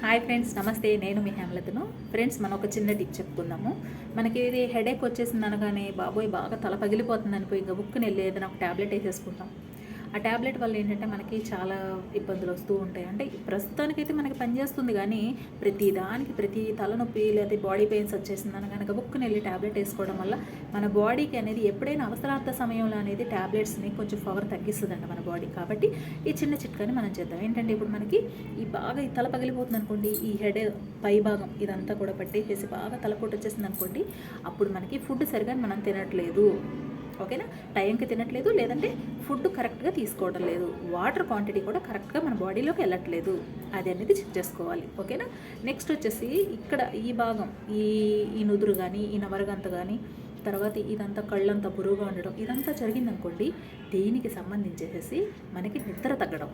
Hi friends, నమస్తే. నేను మీ హేమలతను. Friends, మనం ఒక చిన్న టిప్ చెప్పుకుందాము. మనకి ఇది హెడేక్ వచ్చేసింది అనగానే బాబోయ్ బాగా తల పగిలిపోతుంది అనిపోయి ఇంకా బుక్ని వెళ్ళి ఏదైనా ఒక ట్యాబ్లెట్ వేసేసుకుంటాం. ఆ ట్యాబ్లెట్ వల్ల ఏంటంటే మనకి చాలా ఇబ్బందులు వస్తూ ఉంటాయి. అంటే ప్రస్తుతానికైతే మనకి పనిచేస్తుంది, కానీ ప్రతి తలనొప్పి లేదా బాడీ పెయిన్స్ వచ్చేసిందని కనుక బుక్ని వెళ్ళి ట్యాబ్లెట్ వేసుకోవడం వల్ల మన బాడీకి అనేది ఎప్పుడైనా అవసరార్థ సమయంలో అనేది ట్యాబ్లెట్స్ని కొంచెం పవర్ తగ్గిస్తుందండి మన బాడీ. కాబట్టి ఈ చిన్న చిట్కాని మనం చేద్దాం. ఏంటంటే ఇప్పుడు మనకి ఈ తల పగిలిపోతుంది అనుకోండి, ఈ హెడ్ పై భాగం ఇదంతా కూడా పట్టేసేసి బాగా తలపోటు వచ్చేసింది అనుకోండి, అప్పుడు మనకి ఫుడ్ సరిగా మనం తినట్లేదు. ఓకేనా, టైంకి తినట్లేదు, లేదంటే ఫుడ్ కరెక్ట్గా తీసుకోవడం లేదు, వాటర్ క్వాంటిటీ కూడా కరెక్ట్గా మన బాడీలోకి వెళ్ళట్లేదు. అది అనేది చెక్ చేసుకోవాలి. ఓకేనా. నెక్స్ట్ వచ్చేసి ఇక్కడ ఈ భాగం ఈ నుదురు కానీ ఈ నవరగంత కానీ తర్వాత ఇదంతా కళ్ళంతా బురువుగా ఉండడం ఇదంతా జరిగిందనుకోండి, దీనికి సంబంధించేసి మనకి నిద్ర తగ్గడం.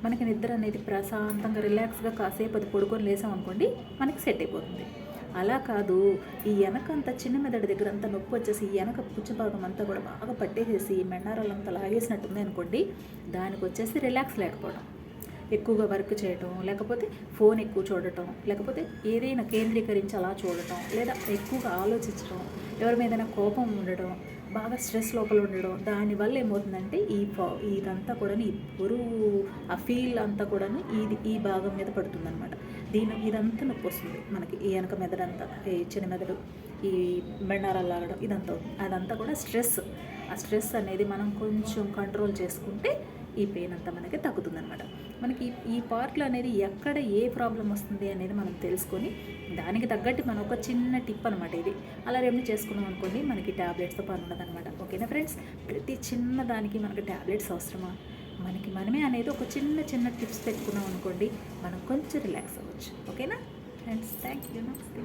మనకి నిద్ర అనేది ప్రశాంతంగా రిలాక్స్గా కాసేపు అది పడుకొని లేసాం అనుకోండి, మనకి సెట్ అయిపోతుంది. అలా కాదు, ఈ వెనకంతా చిన్న మెదడు దగ్గర అంతా నొప్పి వచ్చేసి ఈ వెనక పుచ్చభాగం అంతా కూడా బాగా పట్టేసేసి మెండారాలంతా లాగేసినట్టుంది అనుకోండి, దానికి వచ్చేసి రిలాక్స్ లేకపోవడం, ఎక్కువగా వర్క్ చేయటం, లేకపోతే ఫోన్ ఎక్కువ చూడటం, లేకపోతే ఏదైనా కేంద్రీకరించి అలా చూడటం, లేదా ఎక్కువగా ఆలోచించడం, ఎవరి మీదైనా కోపం ఉండడం, బాగా స్ట్రెస్ లోపల ఉండడం, దానివల్ల ఏమవుతుందంటే ఇదంతా కూడా ఈ బరువు ఆ ఫీల్ అంతా కూడా ఈ భాగం మీద పడుతుందన్నమాట. ఇదంతా నొప్పి వస్తుంది మనకి. ఈ వెనక మెదడంతా, ఈ చిన్న మెదడు, ఈ బండారాలు లాగడం అదంతా కూడా స్ట్రెస్. ఆ స్ట్రెస్ అనేది మనం కొంచెం కంట్రోల్ చేసుకుంటే ఈ పెయిన్ అంతా మనకి తగ్గుతుందన్నమాట. మనకి ఈ పార్ట్లో అనేది ఎక్కడ ఏ ప్రాబ్లం వస్తుంది అనేది మనం తెలుసుకొని దానికి తగ్గట్టు మనం ఒక చిన్న టిప్ అనమాట ఇది. అలా రెమెడీ చేసుకున్నాం అనుకోండి, మనకి ట్యాబ్లెట్స్తో పని ఉండదన్నమాట. ఓకేనా ఫ్రెండ్స్, ప్రతి చిన్న దానికి మనకి ట్యాబ్లెట్స్ అవసరమా? మనమే అనేది ఒక చిన్న టిప్స్ పెట్టుకున్నాం అనుకోండి, మనం కొంచెం రిలాక్స్ అవ్వచ్చు. ఓకేనా ఫ్రెండ్స్, థ్యాంక్ యూ. నమస్తే.